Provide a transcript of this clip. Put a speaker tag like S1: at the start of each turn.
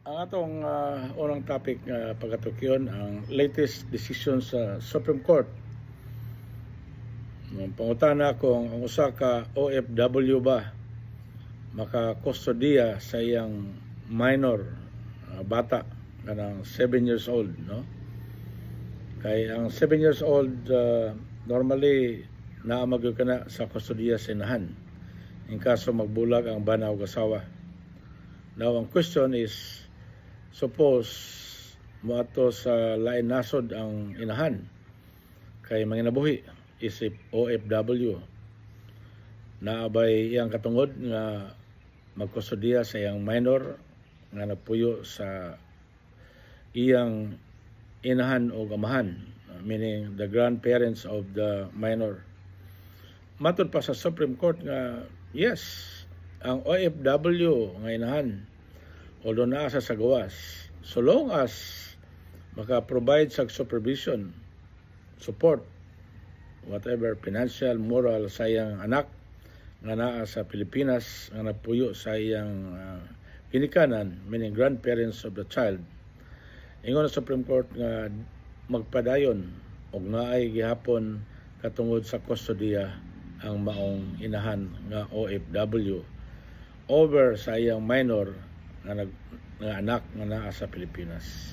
S1: Ang atong unang topic nga pagkatukyon ang latest decision sa Supreme Court. Pangutana kung ang usa ka OFW ba makakustodiya sa iyang minor bata kanang 7 years old, no? Kay ang 7 years old normally naamag kana sa kustodiya sa inahan in kaso magbulag ang bana ug asawa. Now ang question is, suppose moadto sa lain nasod ang inahan kay manginabuhi isip OFW, naabay iyang katungod nga magkustodiya sa iyang minor nga nagpuyo sa iyang inahan o amahan, meaning the grandparents of the minor. Matod pa sa Supreme Court nga yes, ang OFW nga inahan although naa sa gawas, so long as maka-provide sa supervision, support, whatever, financial, moral sa iyang anak nga naa sa Pilipinas, nga napuyo sa iyang ginikanan, meaning grandparents of the child, ingon sa Supreme Court nga magpadayon og naay gihapon katungod sa kustodiya ang maong inahan nga OFW over sa iyang minor nga anak nga naa sa Pilipinas.